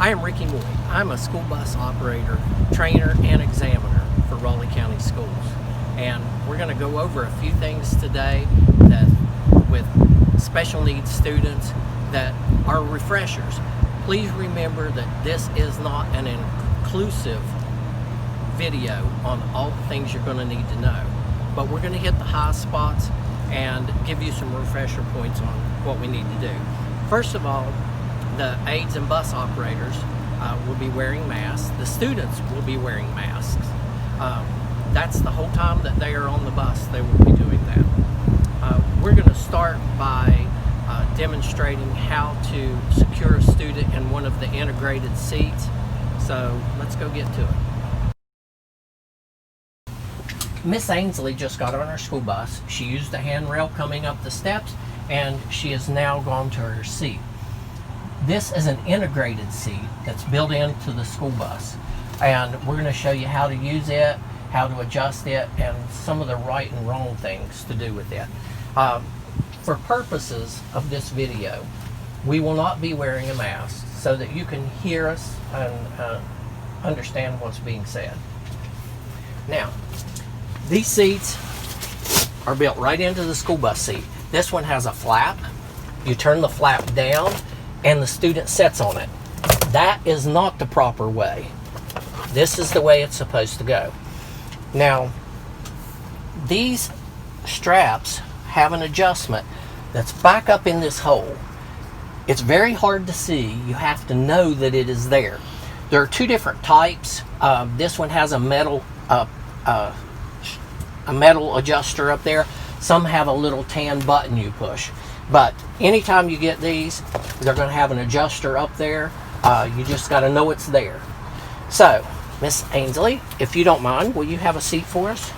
I am Ricky Moy. I'm a school bus operator, trainer, and examiner for Raleigh County Schools. And we're going to go over a few things today that with special needs students that are refreshers. Please remember that this is not an inclusive video on all the things you're going to need to know. But we're going to hit the high spots and give you some refresher points on what we need to do. First of all, the aides and bus operators will be wearing masks. The students will be wearing masks. That's the whole time that they are on the bus, they will be doing that. We're going to start by demonstrating how to secure a student in one of the integrated seats. So let's go get to it. Miss Ainsley just got on her school bus. She used the handrail coming up the steps, and she has now gone to her seat. This is an integrated seat that's built into the school bus, and we're going to show you how to use it, how to adjust it, and some of the right and wrong things to do with it. For purposes of this video, we will not be wearing a mask so that you can hear us and understand what's being said. Now, these seats are built right into the school bus seat. This one has a flap. You turn the flap down and the student sits on it. That is not the proper way. This is the way it's supposed to go. Now, these straps have an adjustment that's back up in this hole. It's very hard to see. You have to know that it is there. There are two different types. This one has a metal adjuster up there. Some have a little tan button you push. But anytime you get these, they're going to have an adjuster up there. You just got to know it's there. So, Miss Ainsley, if you don't mind, will you have a seat for us?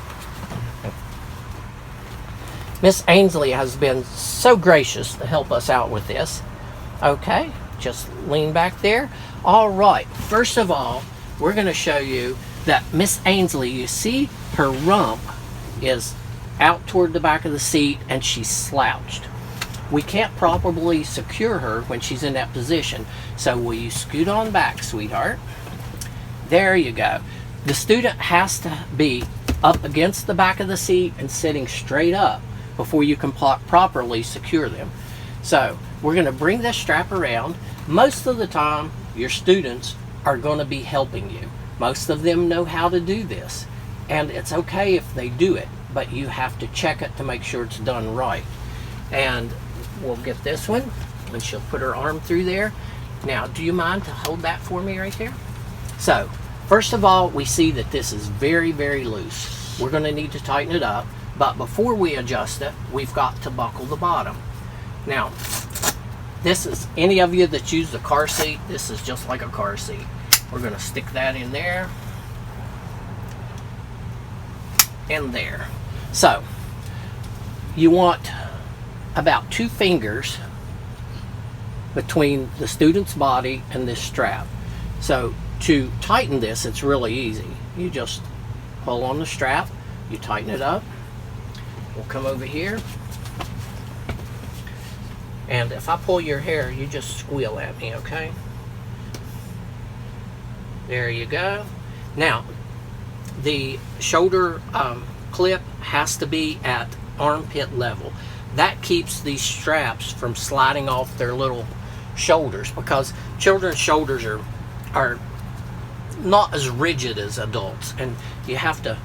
Miss Ainsley has been so gracious to help us out with this. Okay, just lean back there. All right, first of all, we're going to show you that Miss Ainsley, you see her rump is out toward the back of the seat and she's slouched. We can't properly secure her when she's in that position. So will you scoot on back, sweetheart? There you go. The student has to be up against the back of the seat and sitting straight up before you can properly secure them. So we're going to bring this strap around. Most of the time, your students are going to be helping you. Most of them know how to do this. And it's okay if they do it, but you have to check it to make sure it's done right. And we'll get this one, and she'll put her arm through there. Now, do you mind to hold that for me right there? So, first of all, we see that this is very, very loose. We're going to need to tighten it up, but before we adjust it, we've got to buckle the bottom. Now, this is, any of you that use the car seat, this is just like a car seat. We're going to stick that in there. And there. So, you want about 2 fingers between the student's body and this strap. So, to tighten this, it's really easy. You just pull on the strap, you tighten it up. We'll come over here. And if I pull your hair, you just squeal at me, okay? There you go. Now, the shoulder clip has to be at armpit level. That keeps these straps from sliding off their little shoulders, because children's shoulders are not as rigid as adults, and you have to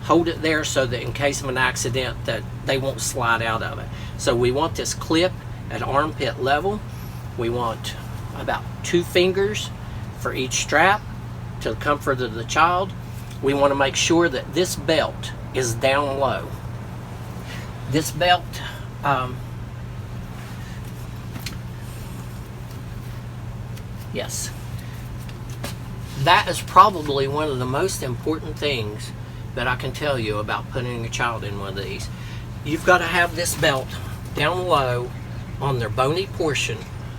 hold it there so that in case of an accident that they won't slide out of it. So we want this clip at armpit level. We want about 2 fingers for each strap to the comfort of the child. We want to make sure that this belt is down low. This belt, yes, that is probably one of the most important things that I can tell you about putting a child in one of these. You've got to have this belt down low on their bony portion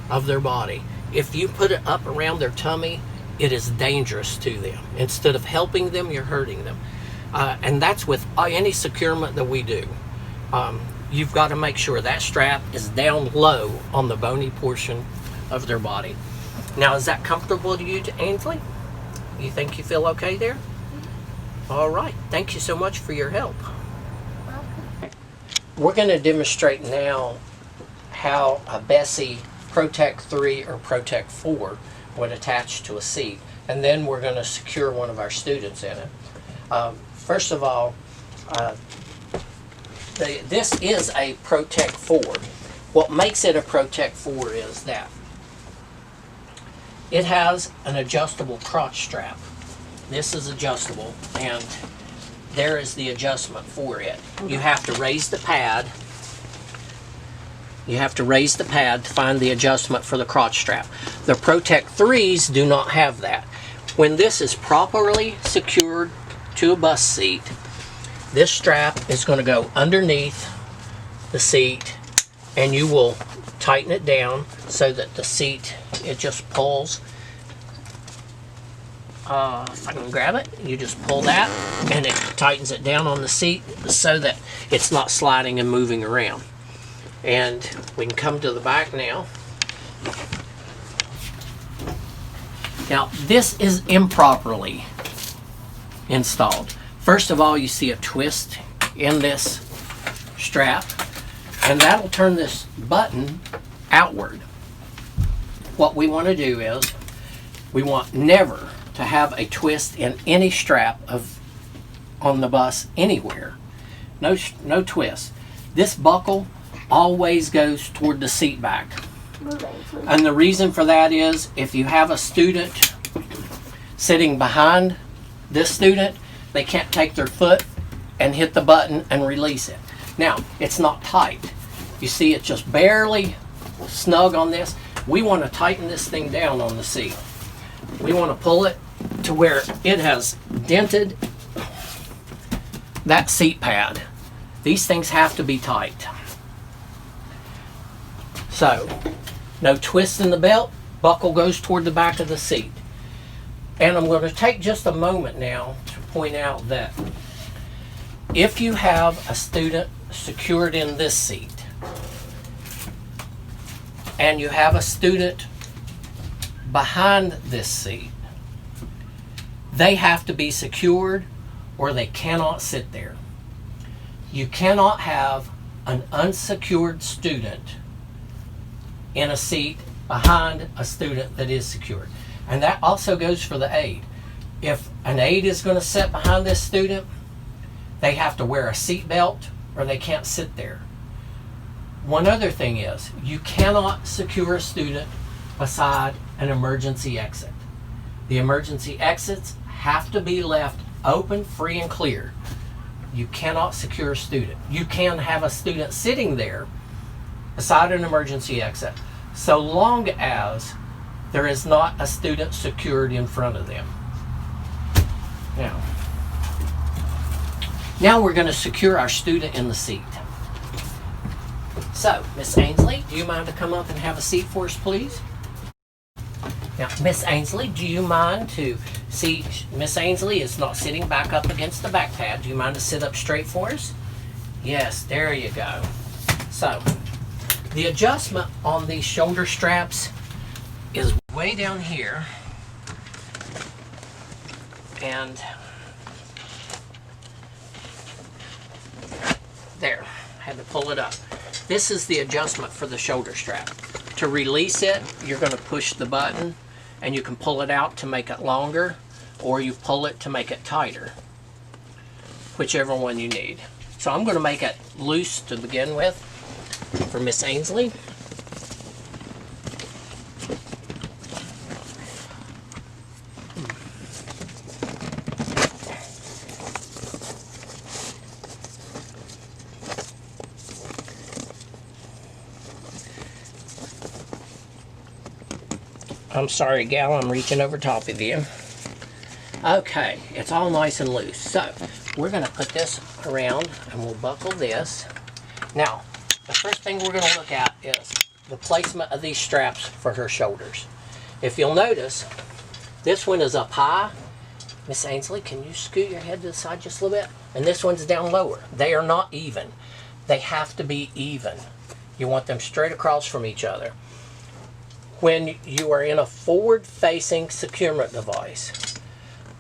of their body. If you put it up around their tummy, it is dangerous to them. Instead of helping them, you're hurting them. And that's with any securement that we do. You've got to make sure that strap is down low on the bony portion of their body. Now, is that comfortable to you, Ainsley? You think you feel okay there? All right. Thank you so much for your help. We're going to demonstrate now how a Bessie Protect 3 or Protect 4 would attach to a seat. And then we're going to secure one of our students in it. First of all, this is a Protect 4. What makes it a Protect 4 is that it has an adjustable crotch strap. This is adjustable, and there is the adjustment for it. You have to raise the pad. You have to raise the pad to find the adjustment for the crotch strap. The Protect 3s do not have that. When this is properly secured to a bus seat, this strap is going to go underneath the seat, and you will tighten it down so that the seat, it just pulls. If I can grab it, you just pull that and it tightens it down on the seat so that it's not sliding and moving around. And we can come to the back now. Now, this is improperly installed. First of all, you see a twist in this strap, and that'll turn this button outward. What we want to do is, we want never to have a twist in any strap on the bus anywhere. No twist. This buckle always goes toward the seat back. And the reason for that is, if you have a student sitting behind this student, they can't take their foot and hit the button and release it. Now, it's not tight. You see, it's just barely snug on this. We want to tighten this thing down on the seat. We want to pull it to where it has dented that seat pad. These things have to be tight. So, no twist in the belt. Buckle goes toward the back of the seat. And I'm going to take just a moment now to point out that if you have a student secured in this seat and you have a student behind this seat, they have to be secured or they cannot sit there. You cannot have an unsecured student in a seat behind a student that is secured. And that also goes for the aide. If an aide is going to sit behind this student, they have to wear a seat belt or they can't sit there. One other thing is, you cannot secure a student beside an emergency exit. The emergency exits have to be left open, free, and clear. You cannot secure a student. You can have a student sitting there beside an emergency exit, so long as there is not a student secured in front of them. Now we're going to secure our student in the seat. So, Miss Ainsley, do you mind to come up and have a seat for us, please? Now, Miss Ainsley, do you mind to see, Miss Ainsley is not sitting back up against the back pad. Do you mind to sit up straight for us? Yes, there you go. So, the adjustment on these shoulder straps is way down here. And there, had to pull it up. This is the adjustment for the shoulder strap. To release it, you're going to push the button and you can pull it out to make it longer, or you pull it to make it tighter, whichever one you need. So I'm going to make it loose to begin with for Miss Ainsley. I'm sorry, gal, I'm reaching over top of you. Okay, it's all nice and loose. So, we're going to put this around and we'll buckle this. Now, the first thing we're going to look at is the placement of these straps for her shoulders. If you'll notice, this one is up high. Miss Ainsley, can you scoot your head to the side just a little bit? And this one's down lower. They are not even. They have to be even. You want them straight across from each other. when you are in a forward-facing securement device,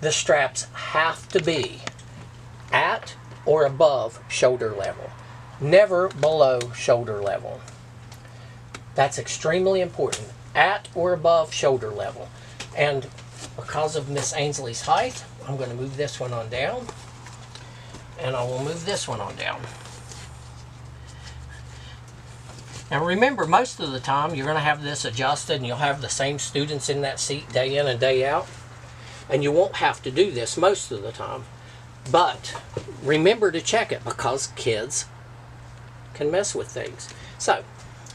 the straps have to be at or above shoulder level, never below shoulder level. That's extremely important, at or above shoulder level. And because of Miss Ainsley's height, I'm going to move this one on down, and I will move this one on down. Now remember, most of the time you're going to have this adjusted and you'll have the same students in that seat day in and day out. And you won't have to do this most of the time. But remember to check it, because kids can mess with things. So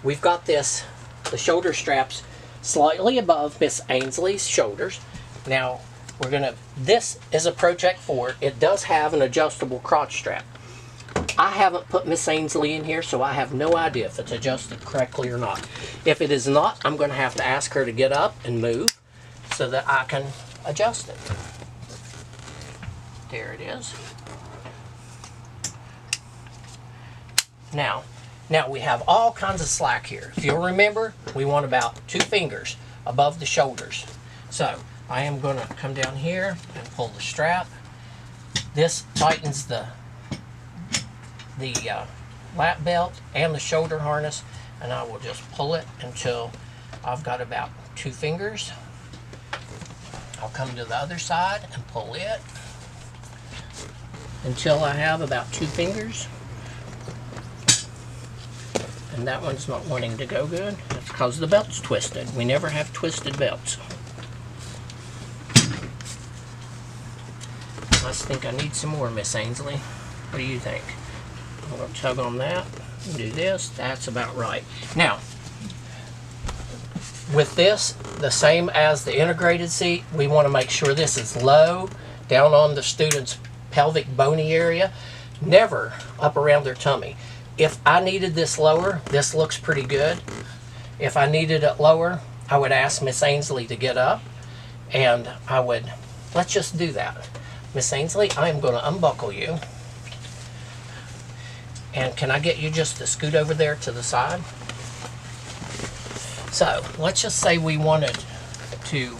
we've got this, the shoulder straps slightly above Miss Ainsley's shoulders. Now we're going to, this is a Project 4. It does have an adjustable crotch strap. I haven't put Miss Ainsley in here, so I have no idea if it's adjusted correctly or not. If it is not, I'm going to have to ask her to get up and move so that I can adjust it. There it is. Now we have all kinds of slack here. If you'll remember, we want about 2 fingers above the shoulders. So I am going to come down here and pull the strap. This tightens the lap belt and the shoulder harness, and I will just pull it until I've got about 2 fingers. I'll come to the other side and pull it until I have about 2 fingers. And that one's not wanting to go good. That's because the belt's twisted. We never have twisted belts. I think I need some more, Miss Ainsley. What do you think? I'm going to tug on that and do this. That's about right. Now, with this, the same as the integrated seat, we want to make sure this is low, down on the student's pelvic bony area, never up around their tummy. If I needed this lower, this looks pretty good. If I needed it lower, I would ask Miss Ainsley to get up, and I would, let's just do that. Miss Ainsley, I am going to unbuckle you. And can I get you just to scoot over there to the side? So let's just say we wanted to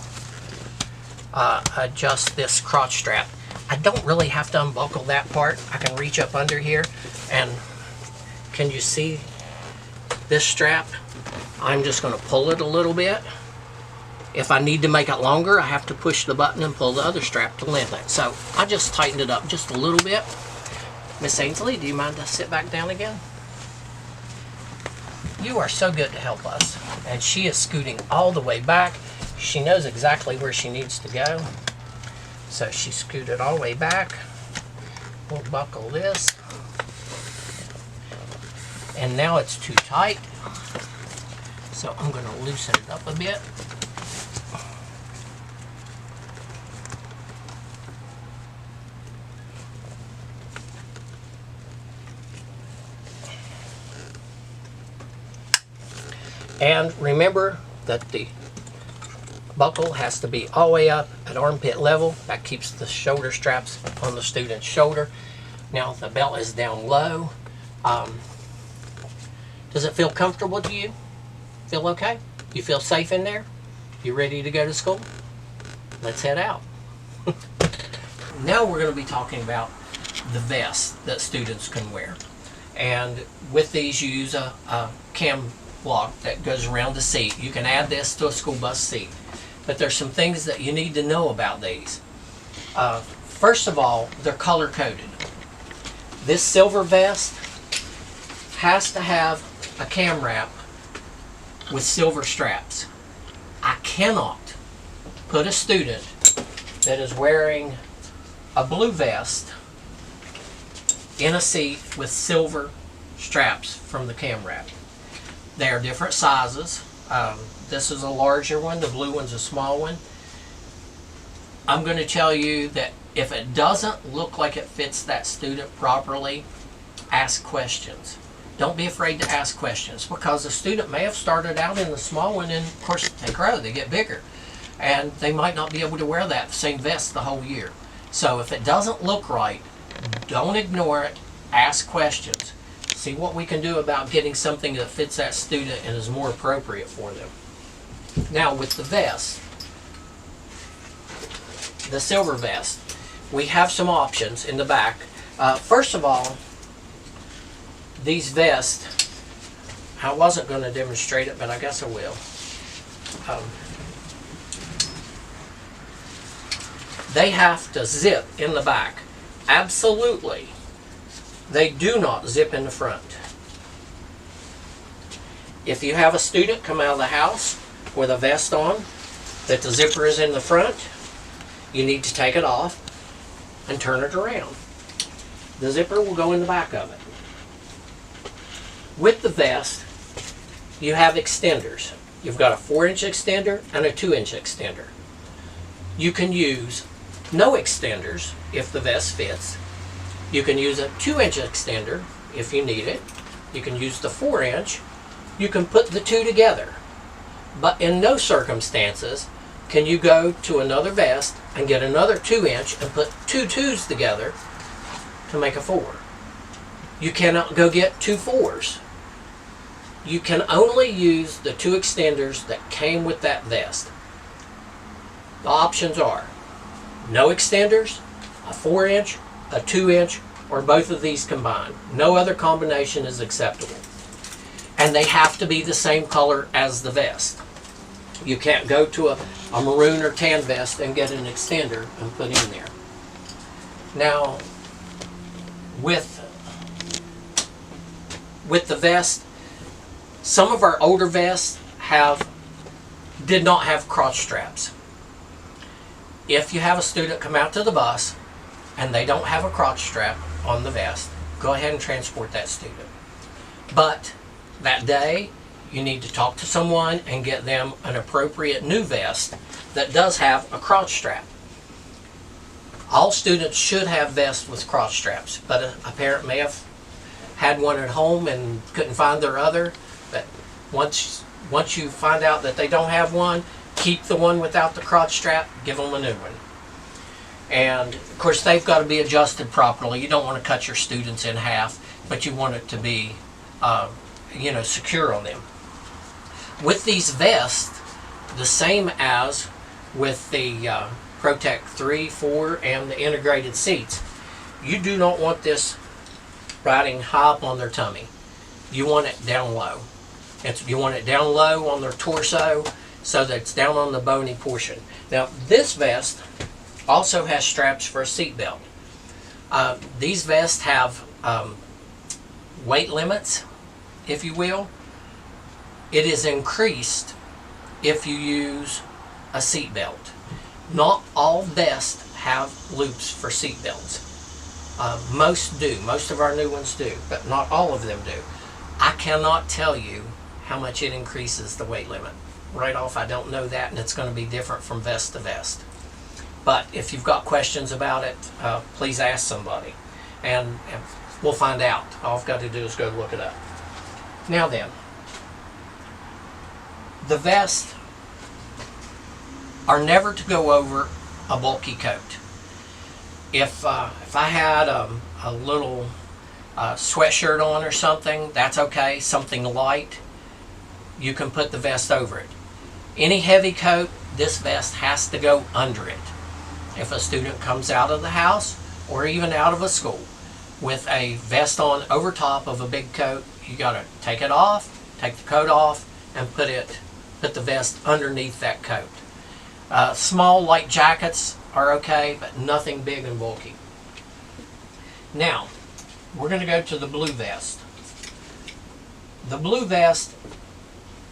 adjust this crotch strap. I don't really have to unbuckle that part. I can reach up under here, and can you see this strap? I'm just going to pull it a little bit. If I need to make it longer, I have to push the button and pull the other strap to lengthen it. So I just tightened it up just a little bit. Miss Ainsley, do you mind to sit back down again? You are so good to help us. And she is scooting all the way back. She knows exactly where she needs to go. So she scooted all the way back. We'll buckle this. And now it's too tight. So I'm going to loosen it up a bit. And remember that the buckle has to be all the way up at armpit level. That keeps the shoulder straps on the student's shoulder. Now the belt is down low. Does it feel comfortable to you? Feel okay? You feel safe in there? You ready to go to school? Let's head out. Now we're going to be talking about the vest that students can wear. And with these, you use a cam block that goes around the seat. You can add this to a school bus seat. But there's some things that you need to know about these. First of all, they're color coded. This silver vest has to have a cam wrap with silver straps. I cannot put a student that is wearing a blue vest in a seat with silver straps from the cam wrap. They are different sizes. This is a larger one, the blue one's a small one. I'm going to tell you that if it doesn't look like it fits that student properly, ask questions. Don't be afraid to ask questions, because the student may have started out in the small one, and of course they grow, they get bigger, and they might not be able to wear that same vest the whole year. So if it doesn't look right, don't ignore it, ask questions. See what we can do about getting something that fits that student and is more appropriate for them. Now with the vest, the silver vest, we have some options in the back. First of all, these vests, I wasn't going to demonstrate it, but I guess I will. They have to zip in the back. Absolutely. They do not zip in the front. If you have a student come out of the house with a vest on, that the zipper is in the front, you need to take it off and turn it around. The zipper will go in the back of it. With the vest, you have extenders. You've got a 4-inch extender and a 2-inch extender. You can use no extenders if the vest fits. You can use a 2-inch extender if you need it. You can use the 4-inch. You can put the two together. But in no circumstances can you go to another vest and get another 2-inch and put two 2s together to make a 4. You cannot go get two 4s. You can only use the 2 extenders that came with that vest. The options are no extenders, a 4-inch, a 2-inch, or both of these combined. No other combination is acceptable. And they have to be the same color as the vest. You can't go to a maroon or tan vest and get an extender and put in there. Now, with the vest, some of our older vests did not have crotch straps. If you have a student come out to the bus and they don't have a crotch strap on the vest, go ahead and transport that student. But that day, you need to talk to someone and get them an appropriate new vest that does have a crotch strap. All students should have vests with crotch straps, but a parent may have had one at home and couldn't find their other. But once you find out that they don't have one, keep the one without the crotch strap, give them a new one. And of course they've got to be adjusted properly. You don't want to cut your students in half, but you want it to be secure on them. With these vests, the same as with the Protect 3, 4, and the integrated seats, you do not want this riding high up on their tummy. You want it down low. You want it down low on their torso so that it's down on the bony portion. Now, this vest also has straps for a seat belt. These vests have weight limits, if you will. It is increased if you use a seat belt. Not all vests have loops for seat belts. Most do. Most of our new ones do, but not all of them do. I cannot tell you how much it increases the weight limit. Right off, I don't know that, and it's going to be different from vest to vest. But if you've got questions about it, please ask somebody, and we'll find out. All I've got to do is go look it up. Now then, the vests are never to go over a bulky coat. If I had a little sweatshirt on or something, that's okay. Something light, you can put the vest over it. Any heavy coat, this vest has to go under it. If a student comes out of the house or even out of a school with a vest on over top of a big coat, you got to take it off, take the coat off, and put the vest underneath that coat. Small light jackets are okay, but nothing big and bulky. Now, we're going to go to the blue vest. The blue vest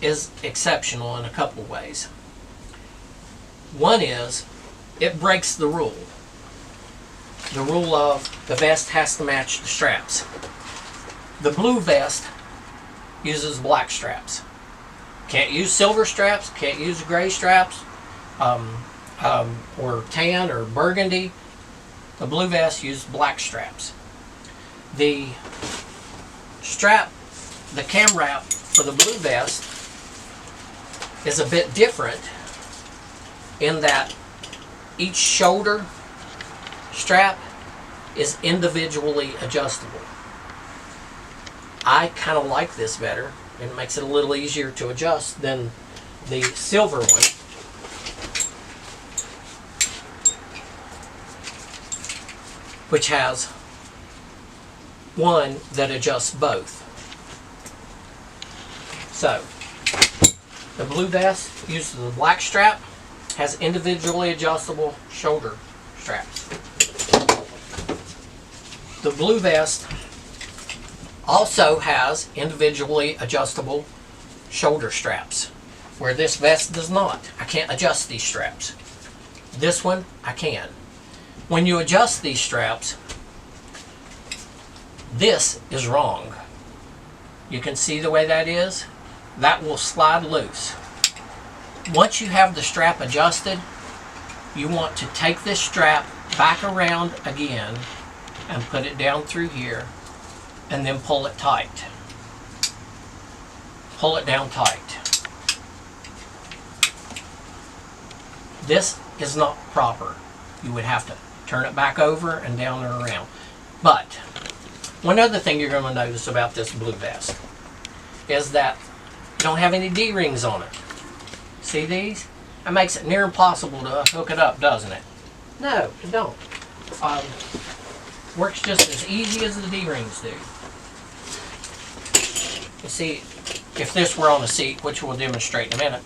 is exceptional in a couple of ways. One is, it breaks the rule. The rule of the vest has to match the straps. The blue vest uses black straps. Can't use silver straps, can't use gray straps, or tan or burgundy. The blue vest uses black straps. The strap, the cam wrap for the blue vest is a bit different in that each shoulder strap is individually adjustable. I kind of like this better. It makes it a little easier to adjust than the silver one, which has one that adjusts both. So, the blue vest uses the black strap, has individually adjustable shoulder straps. The blue vest also has individually adjustable shoulder straps, where this vest does not. I can't adjust these straps. This one, I can. When you adjust these straps, this is wrong. You can see the way that is? That will slide loose. Once you have the strap adjusted, you want to take this strap back around again and put it down through here and then pull it tight. Pull it down tight. This is not proper. You would have to turn it back over and down and around. But one other thing you're going to notice about this blue vest is that you don't have any D-rings on it. See these? That makes it near impossible to hook it up, doesn't it? No, it don't. Works just as easy as the D-rings do. You see, if this were on a seat, which we'll demonstrate in a minute,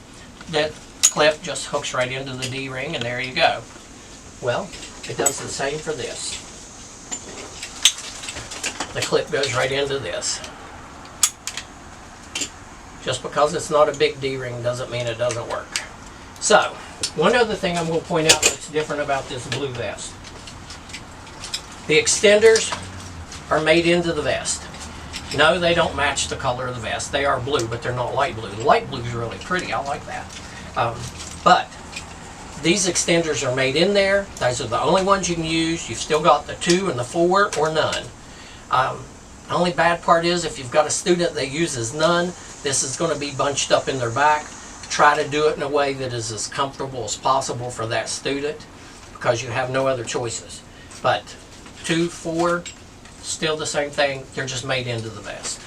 that clip just hooks right into the D-ring and there you go. Well, it does the same for this. The clip goes right into this. Just because it's not a big D-ring doesn't mean it doesn't work. So, one other thing I'm going to point out that's different about this blue vest. The extenders are made into the vest. No, they don't match the color of the vest. They are blue, but they're not light blue. The light blue is really pretty. I like that. But these extenders are made in there. Those are the only ones you can use. You've still got the 2 and the 4 or none. The only bad part is if you've got a student that uses none, this is going to be bunched up in their back. Try to do it in a way that is as comfortable as possible for that student because you have no other choices. But 2, 4, still the same thing. They're just made into the vest.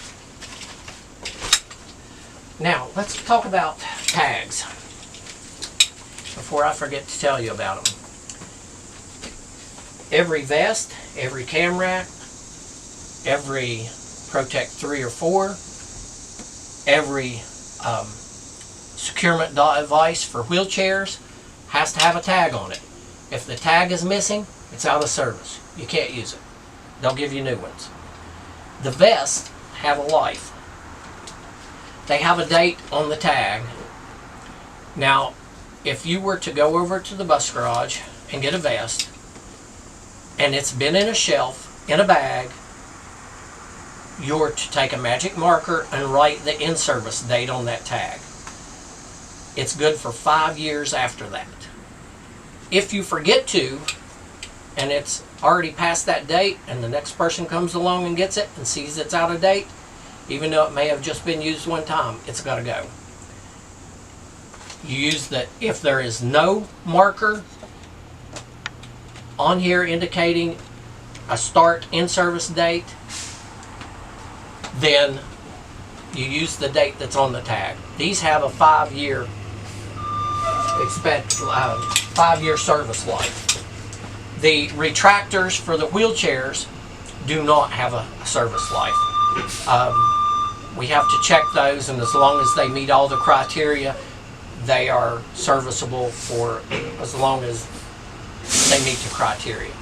Now, let's talk about tags before I forget to tell you about them. Every vest, every camera, every Protect 3 or 4, every securement device for wheelchairs has to have a tag on it. If the tag is missing, it's out of service. You can't use it. They'll give you new ones. The vests have a life. They have a date on the tag. Now, if you were to go over to the bus garage and get a vest, and it's been in a shelf, in a bag, you're to take a magic marker and write the in-service date on that tag. It's good for 5 years after that. If you forget to, and it's already past that date, and the next person comes along and gets it and sees it's out of date, even though it may have just been used one time, it's got to go. You use the, if there is no marker on here indicating a start in-service date, then you use the date that's on the tag. These have a 5-year 5-year service life. The retractors for the wheelchairs do not have a service life. We have to check those, and as long as they meet all the criteria, they are serviceable for as long as they meet the criteria.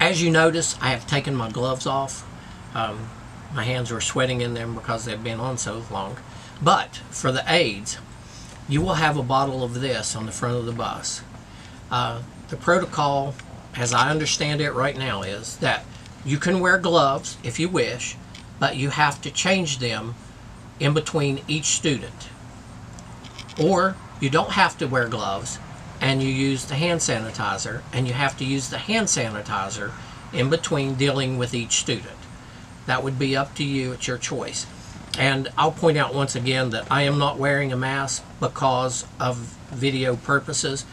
As you notice, I have taken my gloves off. My hands were sweating in them because they've been on so long. But for the aids, you will have a bottle of this on the front of the bus. The protocol, as I understand it right now, is that you can wear gloves if you wish, but you have to change them in between each student. Or you don't have to wear gloves and you use the hand sanitizer, and you have to use the hand sanitizer in between dealing with each student. That would be up to you. It's your choice. And I'll point out once again that I am not wearing a mask because of video purposes,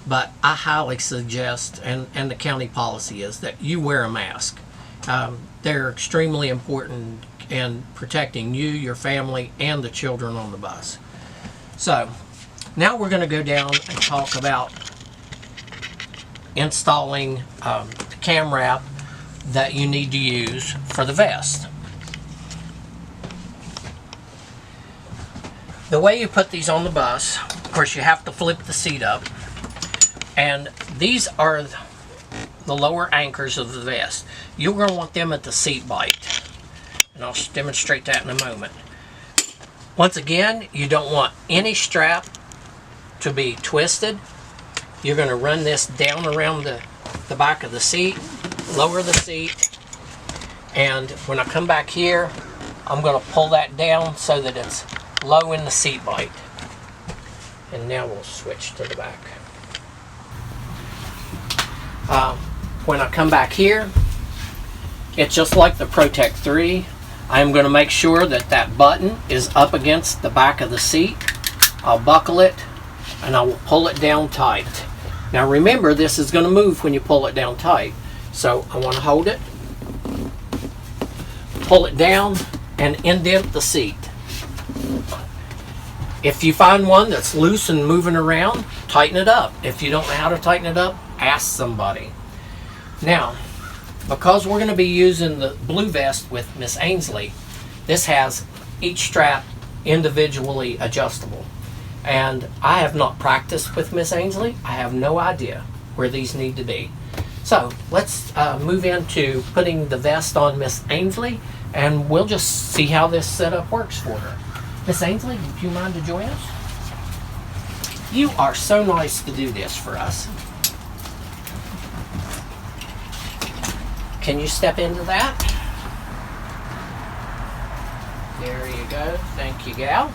but I highly suggest, and the county policy is, that you wear a mask. They're extremely important in protecting you, your family, and the children on the bus. So now we're going to go down and talk about installing the cam wrap that you need to use for the vest. The way you put these on the bus, of course you have to flip the seat up, and these are the lower anchors of the vest. You're going to want them at the seat bite, and I'll demonstrate that in a moment. Once again, you don't want any strap to be twisted. You're going to run this down around the back of the seat, lower the seat, and when I come back here, I'm going to pull that down so that it's low in the seat bite. And now we'll switch to the back. When I come back here, it's just like the Protect 3. I'm going to make sure that that button is up against the back of the seat. I'll buckle it and I will pull it down tight. Now remember, this is going to move when you pull it down tight. So I want to hold it, pull it down, and indent the seat. If you find one that's loose and moving around, tighten it up. If you don't know how to tighten it up, ask somebody. Now, because we're going to be using the blue vest with Miss Ainsley, this has each strap individually adjustable. And I have not practiced with Miss Ainsley. I have no idea where these need to be. So let's move into putting the vest on Miss Ainsley, and we'll just see how this setup works for her. Miss Ainsley, do you mind to join us? You are so nice to do this for us. Can you step into that? There you go. Thank you, gal.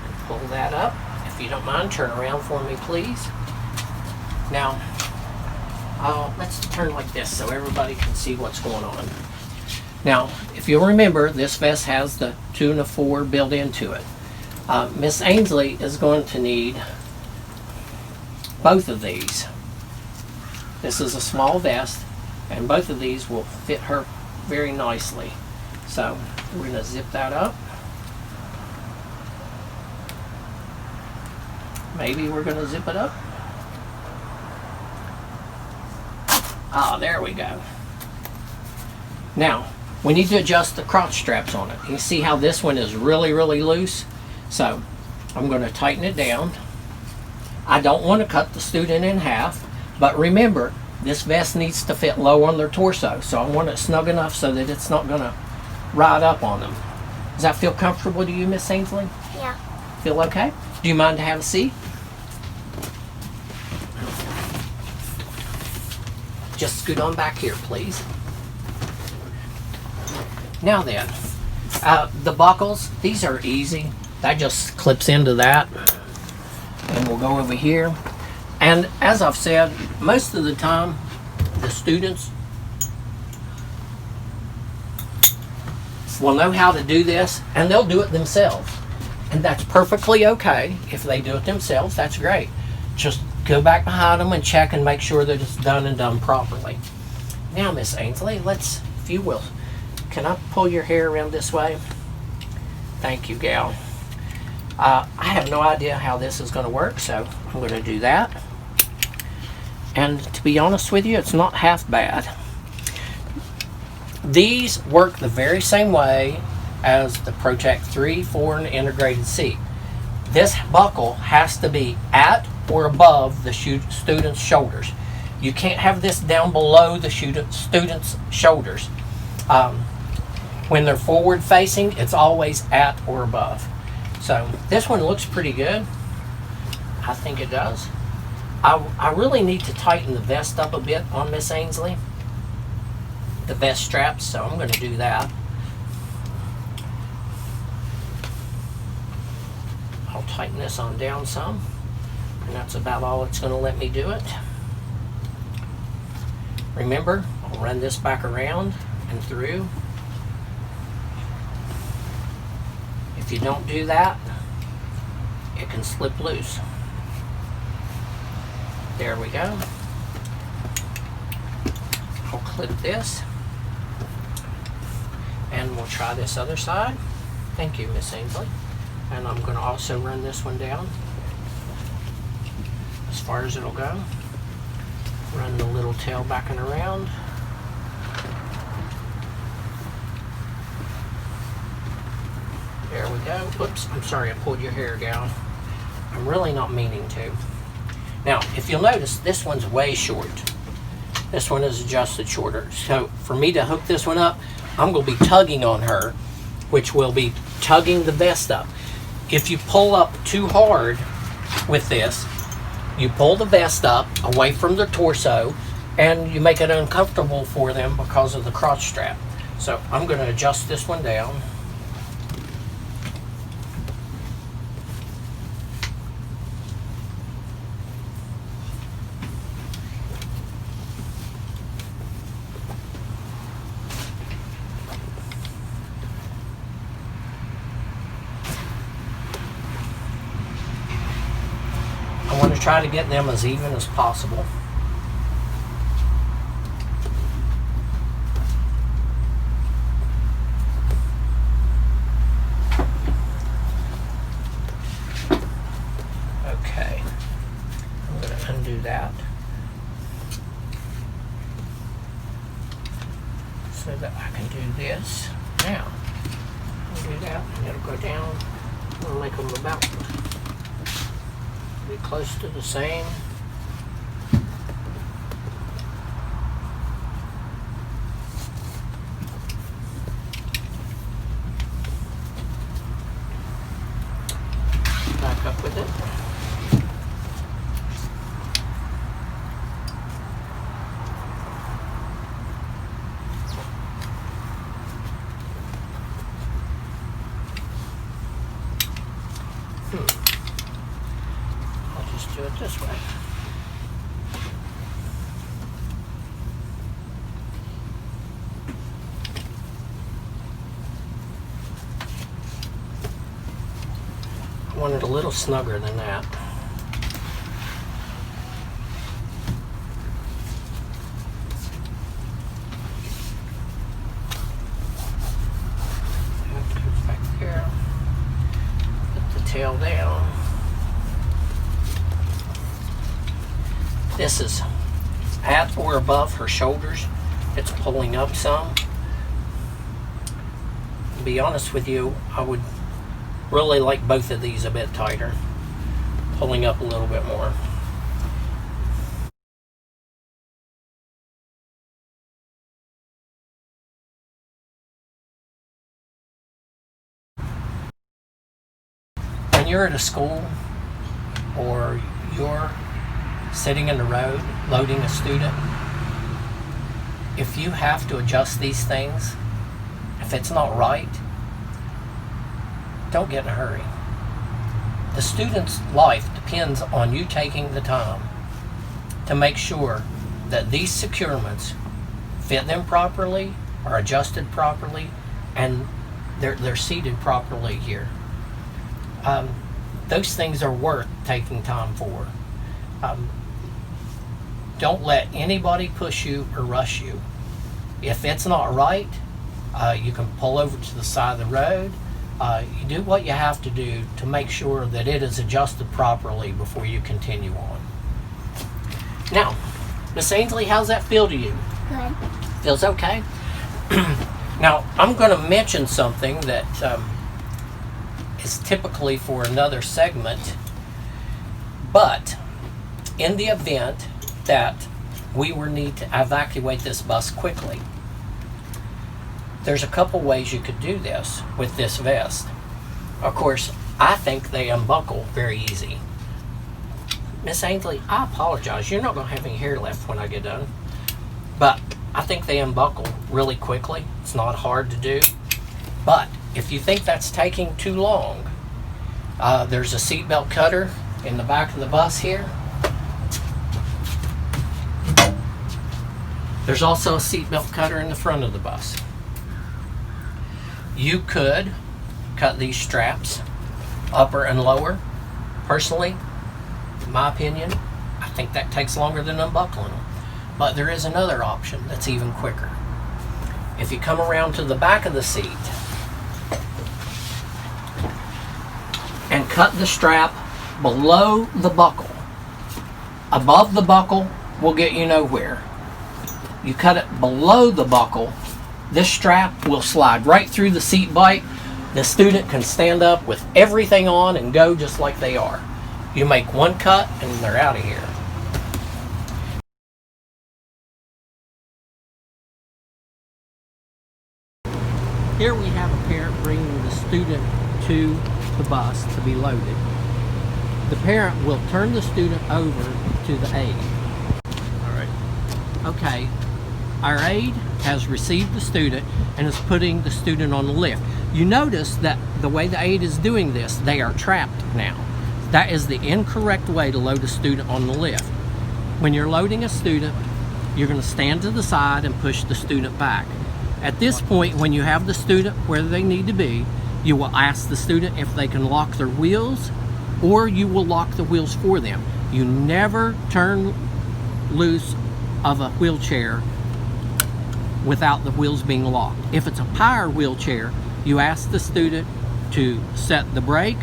And pull that up. If you don't mind, turn around for me, please. Now, let's turn like this so everybody can see what's going on. Now, if you'll remember, this vest has the 2 and a 4 built into it. Miss Ainsley is going to need both of these. This is a small vest, and both of these will fit her very nicely. So we're going to zip that up. Maybe we're going to zip it up. Ah, there we go. Now, we need to adjust the crotch straps on it. You see how this one is really, really loose? So, I'm going to tighten it down. I don't want to cut the student in half, but remember, this vest needs to fit low on their torso, so I want it snug enough so that it's not going to ride up on them. Does that feel comfortable to you, Miss Ainsley? Yeah. Feel okay? Do you mind to have a seat? Just scoot on back here, please. Now then, the buckles, these are easy. That just clips into that. And we'll go over here. And as I've said, most of the time, the students will know how to do this, and they'll do it themselves. And that's perfectly okay. If they do it themselves, that's great. Just go back behind them and check and make sure that it's done and done properly. Now, Miss Ainsley, let's, if you will, can I pull your hair around this way? Thank you, gal. I have no idea how this is going to work, so I'm going to do that. And to be honest with you, it's not half bad. These work the very same way as the Protect 3, 4, and integrated seat. This buckle has to be at or above the student's shoulders. You can't have this down below the student's shoulders. When they're forward facing, it's always at or above. So this one looks pretty good. I think it does. I really need to tighten the vest up a bit on Miss Ainsley, the vest straps, so I'm going to do that. I'll tighten this on down some, and that's about all it's going to let me do it. Remember, I'll run this back around and through. If you don't do that, it can slip loose. There we go. I'll clip this, and we'll try this other side. Thank you, Miss Ainsley. And I'm going to also run this one down as far as it'll go. Run the little tail back and around. There we go. Whoops, I'm sorry I pulled your hair down. I'm really not meaning to. Now, if you'll notice, this one's way short. This one is adjusted shorter. So for me to hook this one up, I'm going to be tugging on her, which will be tugging the vest up. If you pull up too hard with this, you pull the vest up away from the torso and you make it uncomfortable for them because of the crotch strap. So I'm going to adjust this one down. I want to try to get them as even as possible. Okay, I'm going to undo that so that I can do this. Now, undo that and it'll go down. We'll make them about be close to the same. Back up with it. Do it this way. I want it a little snugger than that. That goes back there. Put the tail down. This is at or above her shoulders. It's pulling up some. To be honest with you, I would really like both of these a bit tighter. Pulling up a little bit more. When you're at a school or you're sitting in the road, loading a student, if you have to adjust these things, if it's not right, don't get in a hurry. The student's life depends on you taking the time to make sure that these securements fit them properly, are adjusted properly, and they're seated properly here. Those things are worth taking time for. Don't let anybody push you or rush you. If it's not right, you can pull over to the side of the road. You do what you have to do to make sure that it is adjusted properly before you continue on. Now, Miss Ainsley, how's that feel to you? Good. Feels okay? Now, I'm going to mention something that is typically for another segment, but in the event that we need to evacuate this bus quickly, there's a couple ways you could do this with this vest. Of course, I think they unbuckle very easy. Miss Ainsley, I apologize. You're not going to have any hair left when I get done. But I think they unbuckle really quickly. It's not hard to do. But if you think that's taking too long, there's a seatbelt cutter in the back of the bus here. There's also a seatbelt cutter in the front of the bus. You could cut these straps, upper and lower. Personally, in my opinion, I think that takes longer than unbuckling them. But there is another option that's even quicker. If you come around to the back of the seat, cut the strap below the buckle. Above the buckle will get you nowhere. You cut it below the buckle, this strap will slide right through the seat bite. The student can stand up with everything on and go just like they are. You make one cut and they're out of here. Here we have a parent bringing the student to the bus to be loaded. The parent will turn the student over to the aide. All right. Okay, our aide has received the student and is putting the student on the lift. You notice that the way the aide is doing this, they are trapped now. That is the incorrect way to load a student on the lift. When you're loading a student, you're going to stand to the side and push the student back. At this point, when you have the student where they need to be, you will ask the student if they can lock their wheels, or you will lock the wheels for them. You never turn loose of a wheelchair without the wheels being locked. If it's a power wheelchair, you ask the student to set the brake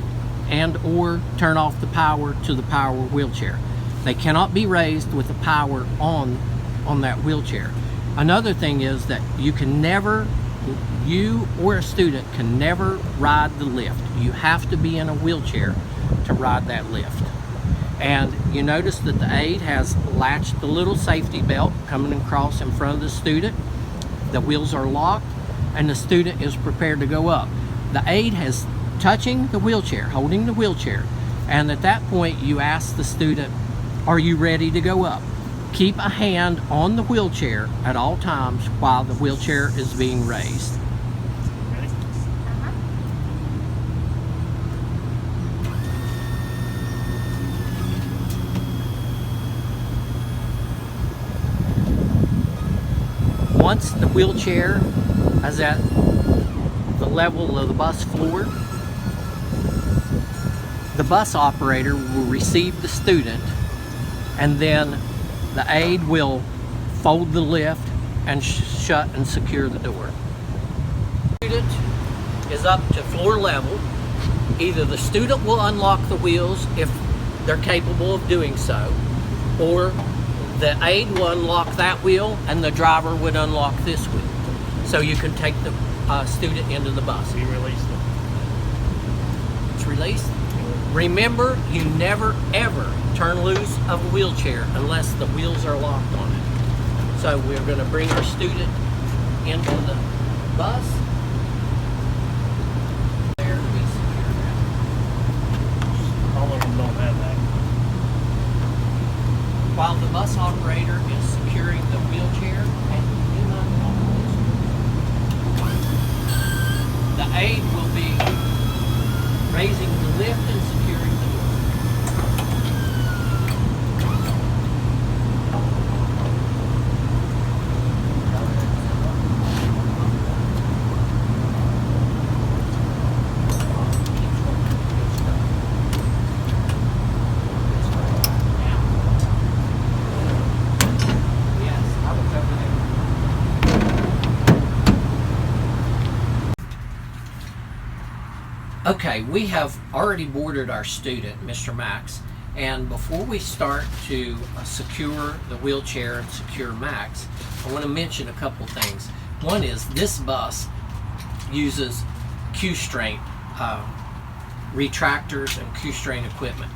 and or turn off the power to the power wheelchair. They cannot be raised with the power on that wheelchair. Another thing is that you or a student can never ride the lift. You have to be in a wheelchair to ride that lift. And you notice that the aide has latched the little safety belt coming across in front of the student. The wheels are locked and the student is prepared to go up. The aide has touching the wheelchair, holding the wheelchair, and at that point you ask the student, are you ready to go up? Keep a hand on the wheelchair at all times while the wheelchair is being raised. Once the wheelchair is at the level of the bus floor, the bus operator will receive the student, and then the aide will fold the lift and shut and secure the door. The student is up to floor level. Either the student will unlock the wheels if they're capable of doing so, or the aide will unlock that wheel and the driver would unlock this wheel. So you can take the student into the bus. We released them. It's released. Remember, you never ever turn loose of a wheelchair unless the wheels are locked on it. So we're going to bring our student into the bus. There we secure that. All of them don't have that. While the bus operator is securing the wheelchair, and the aide will be raising the lift and securing the door. Okay, we have already boarded our student, Mr. Max, and before we start to secure the wheelchair and secure Max, I want to mention a couple things. One is this bus uses Q-strain retractors and Q-strain equipment.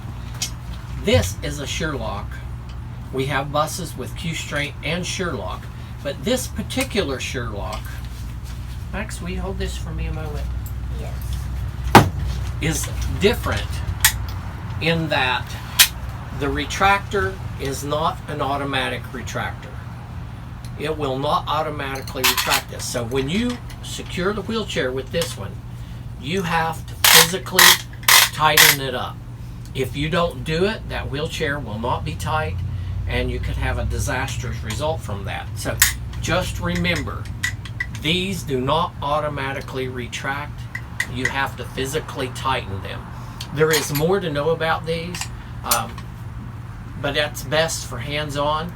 This is a Sherlock. We have buses with Q-strain and Sherlock, but this particular Sherlock, Max, will you hold this for me a moment? Yes. Is different in that the retractor is not an automatic retractor. It will not automatically retract this. So when you secure the wheelchair with this one, you have to physically tighten it up. If you don't do it, that wheelchair will not be tight and you could have a disastrous result from that. So just remember, these do not automatically retract. You have to physically tighten them. There is more to know about these, but that's best for hands-on.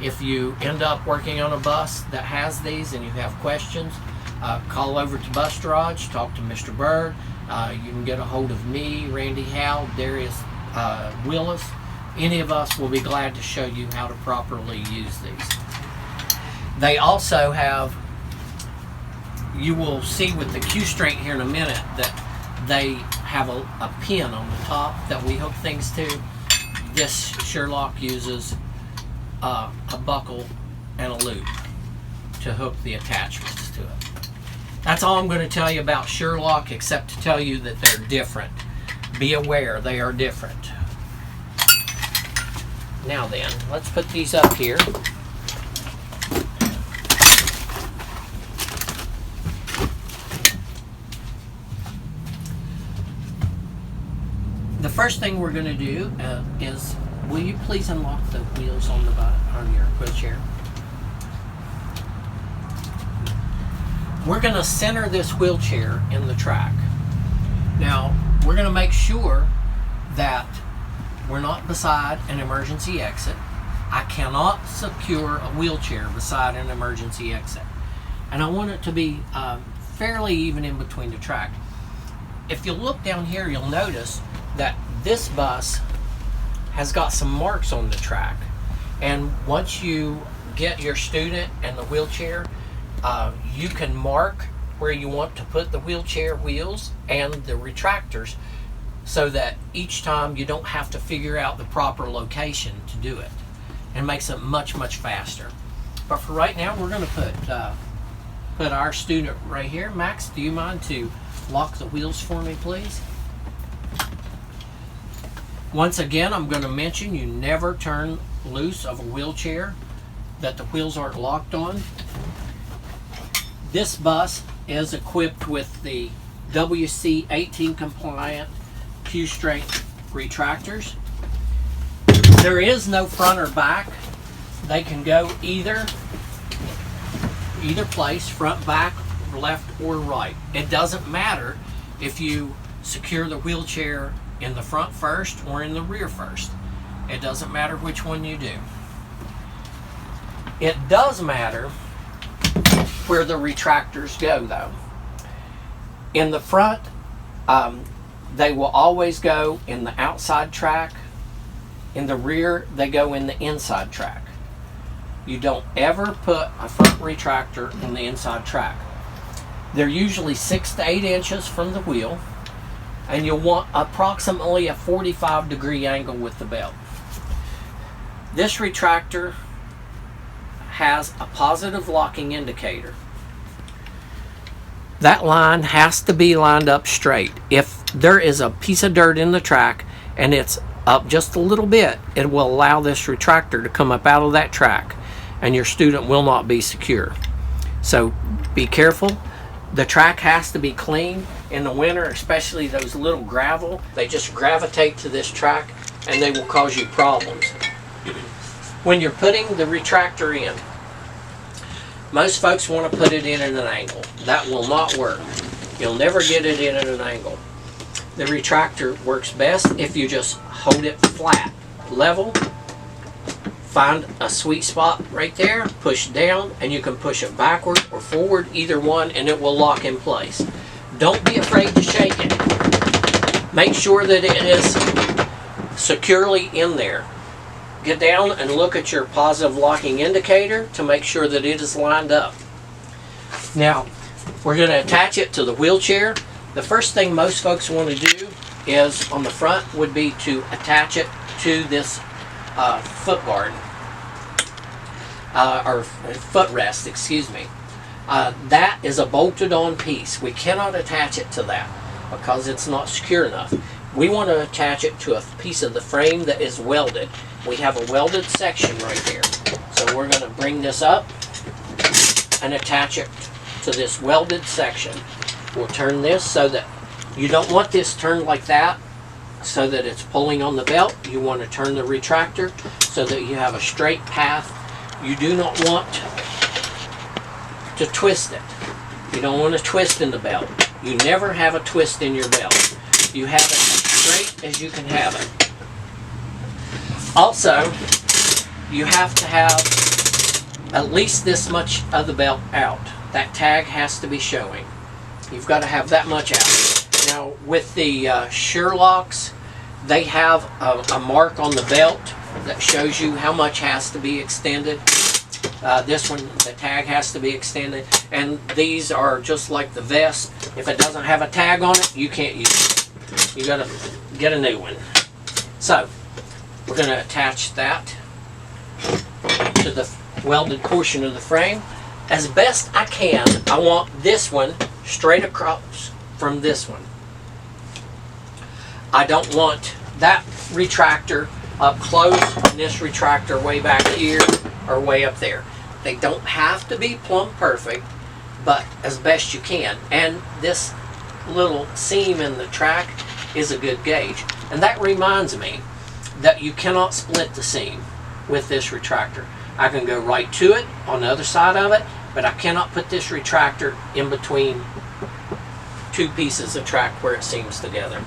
If you end up working on a bus that has these and you have questions, call over to Bus Garage, talk to Mr. Bird. You can get a hold of me, Randy Howe, Darius Willis. Any of us will be glad to show you how to properly use these. They also have, you will see with the Q-Straight here in a minute, that they have a pin on the top that we hook things to. This Sherlock uses a buckle and a loop to hook the attachments to it. That's all I'm going to tell you about Sherlock, except to tell you that they're different. Be aware, they are different. Now then, let's put these up here. The first thing we're going to do is, will you please unlock the wheels on your wheelchair? We're going to center this wheelchair in the track. Now, we're going to make sure that we're not beside an emergency exit. I cannot secure a wheelchair beside an emergency exit. And I want it to be fairly even in between the track. If you look down here, you'll notice that this bus has got some marks on the track. And once you get your student and the wheelchair, you can mark where you want to put the wheelchair wheels and the retractors, so that each time you don't have to figure out the proper location to do it. It makes it much, much faster. But for right now, we're going to put our student right here. Max, do you mind to lock the wheels for me, please? Once again, I'm going to mention you never turn loose of a wheelchair that the wheels aren't locked on. This bus is equipped with the WC18 compliant Q-Straight retractors. There is no front or back. They can go either place, front, back, left, or right. It doesn't matter if you secure the wheelchair in the front first or in the rear first. It doesn't matter which one you do. It does matter where the retractors go, though. In the front, they will always go in the outside track. In the rear, they go in the inside track. You don't ever put a front retractor in the inside track. They're usually 6 to 8 inches from the wheel, and you'll want approximately a 45-degree angle with the belt. This retractor has a positive locking indicator. That line has to be lined up straight. If there is a piece of dirt in the track and it's up just a little bit, it will allow this retractor to come up out of that track, and your student will not be secure. So be careful. The track has to be clean. In the winter, especially those little gravel, they just gravitate to this track and they will cause you problems. When you're putting the retractor in, most folks want to put it in at an angle. That will not work. You'll never get it in at an angle. The retractor works best if you just hold it flat, level, find a sweet spot right there, push down, and you can push it backward or forward, either one, and it will lock in place. Don't be afraid to shake it. Make sure that it is securely in there. Get down and look at your positive locking indicator to make sure that it is lined up. Now, we're going to attach it to the wheelchair. The first thing most folks want to do is, on the front, would be to attach it to this foot guard, or footrest, excuse me. That is a bolted on piece. We cannot attach it to that because it's not secure enough. We want to attach it to a piece of the frame that is welded. We have a welded section right there. So we're going to bring this up and attach it to this welded section. We'll turn this so that you don't want this turned like that so that it's pulling on the belt. You want to turn the retractor so that you have a straight path. You do not want to twist it. You don't want to twist in the belt. You never have a twist in your belt. You have it as straight as you can have it. Also, you have to have at least this much of the belt out. That tag has to be showing. You've got to have that much out. Now with the Sherlocks, they have a mark on the belt that shows you how much has to be extended. This one, the tag has to be extended, and these are just like the vest. If it doesn't have a tag on it, you can't use it. You gotta get a new one. So we're gonna attach that to the welded portion of the frame. As best I can, I want this one straight across from this one. I don't want that retractor up close and this retractor way back here or way up there. They don't have to be plumb perfect, but as best you can. And this little seam in the track is a good gauge. And that reminds me that you cannot split the seam with this retractor. I can go right to it on the other side of it, but I cannot put this retractor in between two pieces of track where it seams together.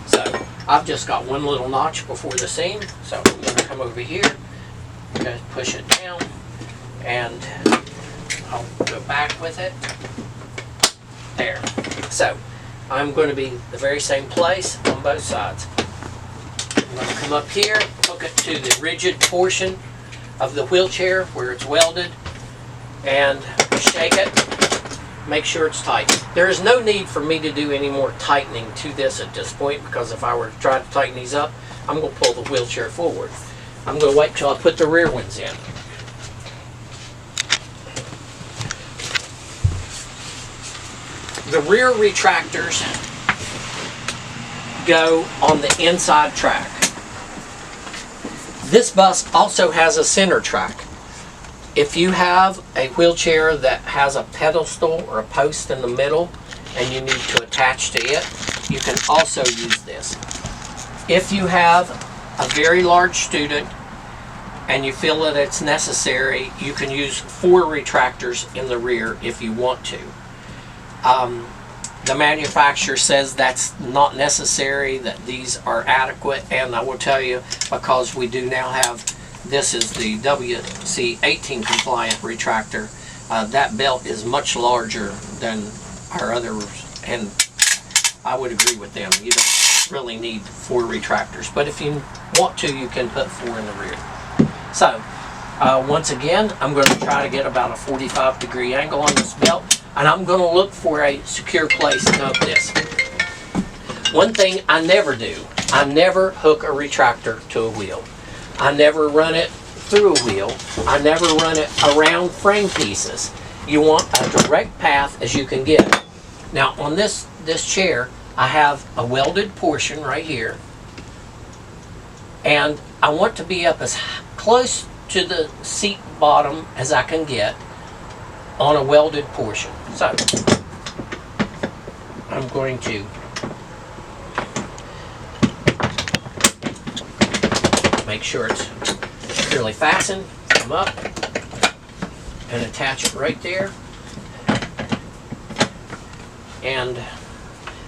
So I've just got one little notch before the seam, so I'm going to come over here, I'm going to push it down, and I'll go back with it. There. So I'm going to be the very same place on both sides. I'm going to come up here, hook it to the rigid portion of the wheelchair where it's welded, and shake it, make sure it's tight. There is no need for me to do any more tightening to this at this point, because if I were to try to tighten these up, I'm going to pull the wheelchair forward. I'm going to wait till I put the rear ones in. The rear retractors go on the inside track. This bus also has a center track. If you have a wheelchair that has a pedestal or a post in the middle and you need to attach to it, you can also use this. If you have a very large student and you feel that it's necessary, you can use 4 retractors in the rear if you want to. The manufacturer says that's not necessary, that these are adequate, and I will tell you, because we do now have, this is the WC18 compliant retractor, that belt is much larger than our others, and I would agree with them. You don't really need 4 retractors, but if you want to, you can put 4 in the rear. So once again, I'm going to try to get about a 45-degree angle on this belt, and I'm going to look for a secure place to hook this. One thing I never do, I never hook a retractor to a wheel. I never run it through a wheel. I never run it around frame pieces. You want a direct path as you can get. Now on this chair, I have a welded portion right here, and I want to be up as close to the seat bottom as I can get on a welded portion. So I'm going to make sure it's securely fastened, come up and attach it right there, and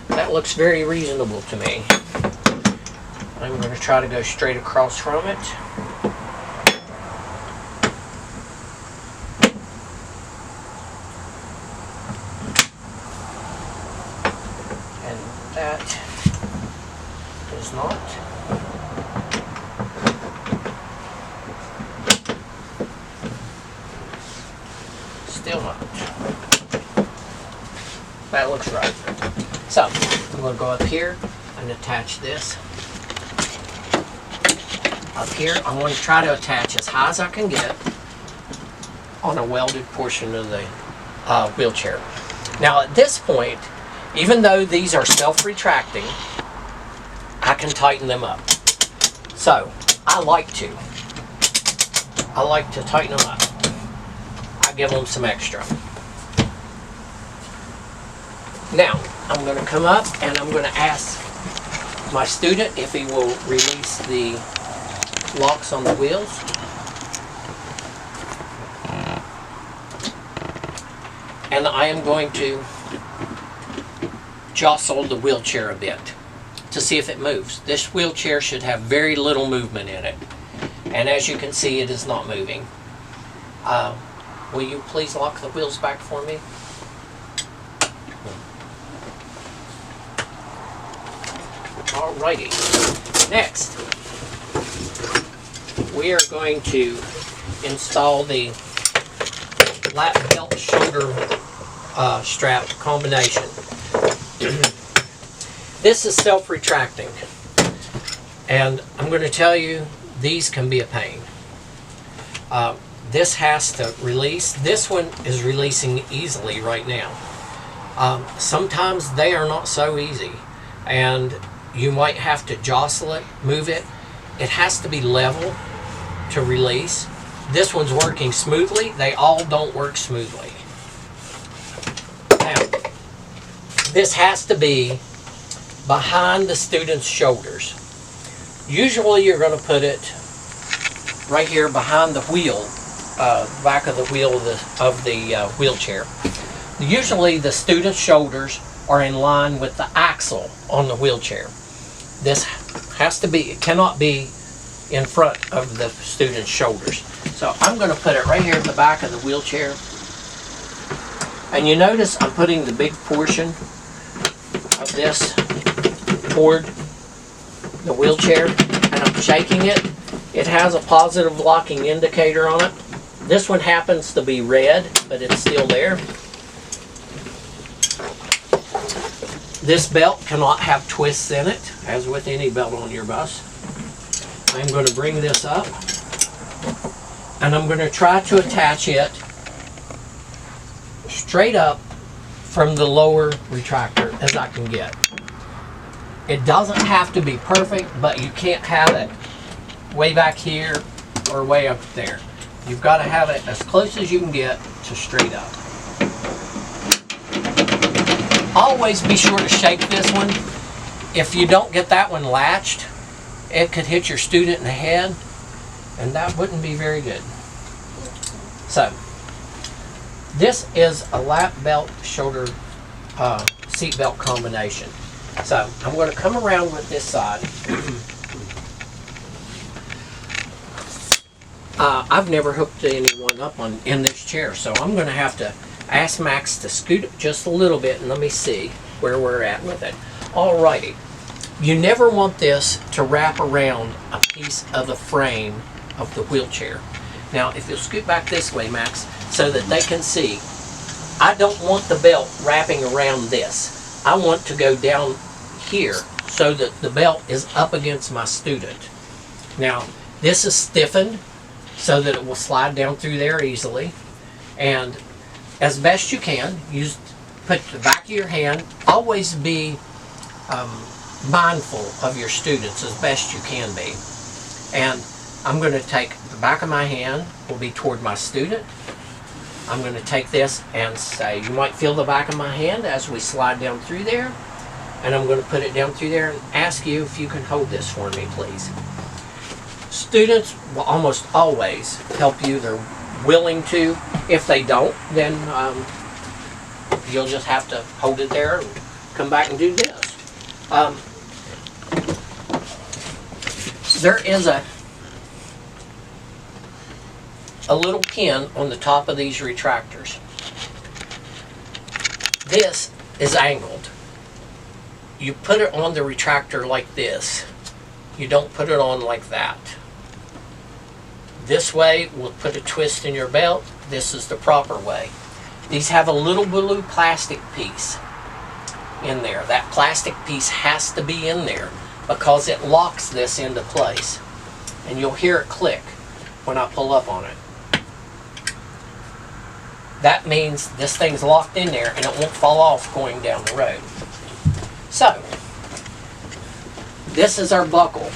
that looks very reasonable to me. I'm going to try to go straight across from it. And that does not. Still not. That looks right. So I'm going to go up here and attach this. Up here, I'm going to try to attach as high as I can get on a welded portion of the wheelchair. Now at this point, even though these are self-retracting, I can tighten them up. So I like to tighten them up. I give them some extra. Now I'm going to come up and I'm going to ask my student if he will release the locks on the wheels. And I am going to jostle the wheelchair a bit to see if it moves. This wheelchair should have very little movement in it, and as you can see, it is not moving. Will you please lock the wheels back for me? Alrighty. Next, we are going to install the lap belt shoulder strap combination. This is self-retracting, and I'm going to tell you, these can be a pain. This has to release. This one is releasing easily right now. Sometimes they are not so easy, and you might have to jostle it, move it. It has to be level to release. This one's working smoothly. They all don't work smoothly. Now, this has to be behind the student's shoulders. Usually you're going to put it right here behind the wheel, back of the wheel of the wheelchair. Usually the student's shoulders are in line with the axle on the wheelchair. This has to be, it cannot be in front of the student's shoulders. So I'm going to put it right here at the back of the wheelchair. And you notice I'm putting the big portion of this toward the wheelchair, and I'm shaking it. It has a positive locking indicator on it. This one happens to be red, but it's still there. This belt cannot have twists in it, as with any belt on your bus. I'm going to bring this up, and I'm going to try to attach it straight up from the lower retractor as I can get. It doesn't have to be perfect, but you can't have it way back here or way up there. You've got to have it as close as you can get to straight up. Always be sure to shake this one. If you don't get that one latched, it could hit your student in the head, and that wouldn't be very good. So, this is a lap belt shoulder seat belt combination. So I'm going to come around with this side. I've never hooked anyone up in this chair, so I'm going to have to ask Max to scoot it just a little bit, and let me see where we're at with it. Alrighty. You never want this to wrap around a piece of the frame of the wheelchair. Now, if you'll scoot back this way, Max, so that they can see, I don't want the belt wrapping around this. I want to go down here so that the belt is up against my student. Now, this is stiffened so that it will slide down through there easily. And as best you can, put the back of your hand. Always be mindful of your students as best you can be. And I'm going to take the back of my hand will be toward my student. I'm going to take this and say, you might feel the back of my hand as we slide down through there. And I'm going to put it down through there and ask you if you can hold this for me, please. Students will almost always help you. They're willing to. If they don't, then you'll just have to hold it there and come back and do this. There is a little pin on the top of these retractors. This is angled. You put it on the retractor like this. You don't put it on like that. This way will put a twist in your belt. This is the proper way. These have a little blue plastic piece in there. That plastic piece has to be in there because it locks this into place. And you'll hear it click when I pull up on it. That means this thing's locked in there and it won't fall off going down the road. So, this is our buckle.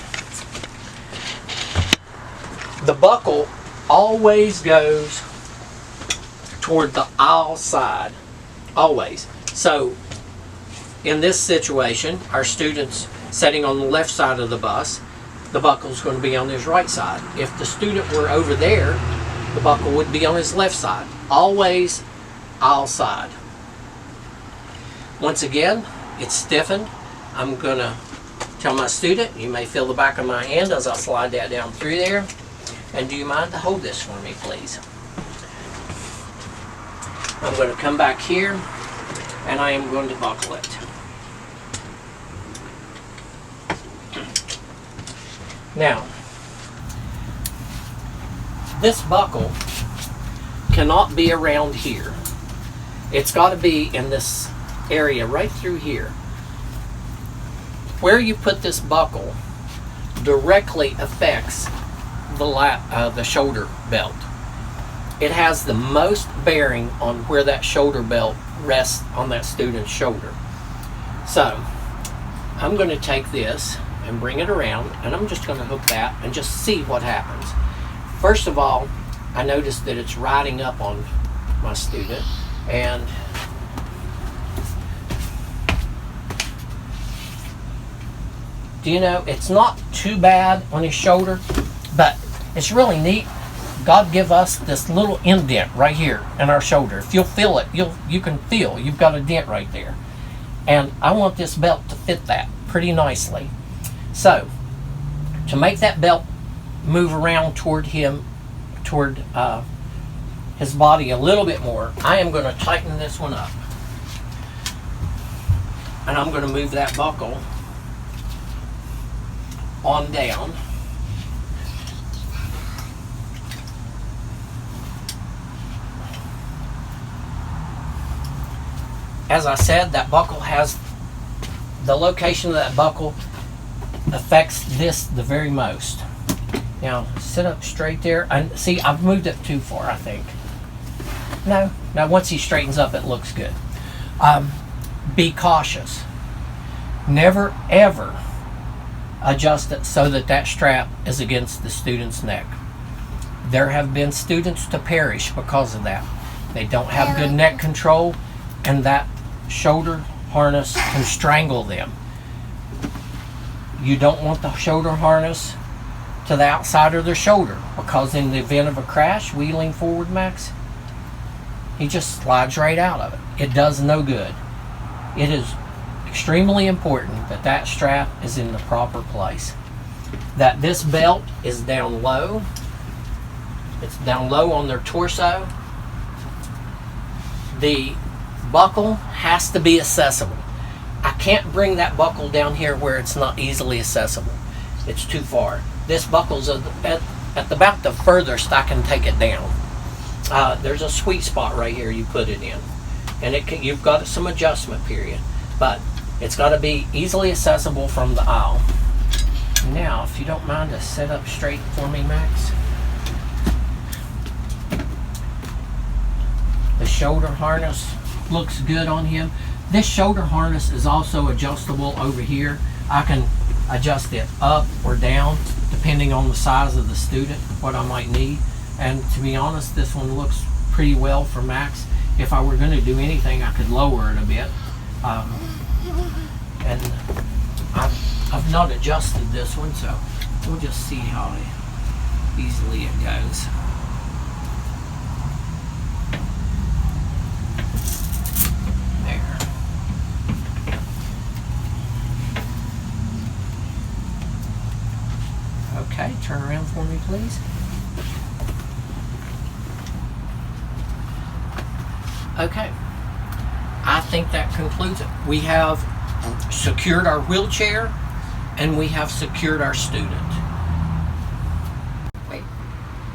The buckle always goes toward the aisle side. Always. So, in this situation, our student's sitting on the left side of the bus. The buckle's going to be on his right side. If the student were over there, the buckle would be on his left side. Always aisle side. Once again, it's stiffened. I'm going to tell my student, you may feel the back of my hand as I slide that down through there. And do you mind to hold this for me, please? I'm going to come back here and I am going to buckle it. Now, this buckle cannot be around here. It's got to be in this area right through here. Where you put this buckle directly affects the shoulder belt. It has the most bearing on where that shoulder belt rests on that student's shoulder. So I'm going to take this and bring it around, and I'm just going to hook that and just see what happens. First of all, I noticed that it's riding up on my student, and do you know, it's not too bad on his shoulder, but it's really neat. God give us this little indent right here in our shoulder. If you'll feel it, you can feel you've got a dent right there. And I want this belt to fit that pretty nicely. So, to make that belt move around toward him, toward his body a little bit more, I am going to tighten this one up. And I'm going to move that buckle on down. As I said, that buckle has, the location of that buckle affects this the very most. Now, sit up straight there. And see, I've moved it too far, I think. No, now once he straightens up, it looks good. Be cautious. Never, ever adjust it so that that strap is against the student's neck. There have been students to perish because of that. They don't have good neck control, and that shoulder harness can strangle them. You don't want the shoulder harness to the outside of their shoulder, because in the event of a crash, will you lean forward, Max? He just slides right out of it. It does no good. It is extremely important that that strap is in the proper place. That this belt is down low. It's down low on their torso. The buckle has to be accessible. I can't bring that buckle down here where it's not easily accessible. It's too far. This buckle's at about the furthest I can take it down. There's a sweet spot right here you put it in, and you've got some adjustment period, but it's got to be easily accessible from the aisle. Now, if you don't mind to sit up straight for me, Max. The shoulder harness looks good on him. This shoulder harness is also adjustable over here. I can adjust it up or down depending on the size of the student, what I might need. And to be honest, this one looks pretty well for Max. If I were going to do anything, I could lower it a bit. And I've not adjusted this one, so we'll just see how easily it goes. There. Okay, turn around for me, please. Okay, I think that concludes it. We have secured our wheelchair, and we have secured our student.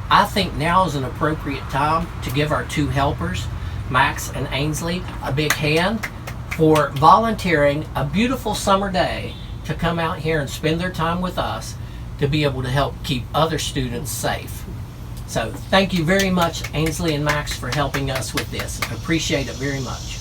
I think now is an appropriate time to give our two helpers, Max and Ainsley, a big hand for volunteering a beautiful summer day to come out here and spend their time with us to be able to help keep other students safe. So thank you very much, Ainsley and Max, for helping us with this. I appreciate it very much.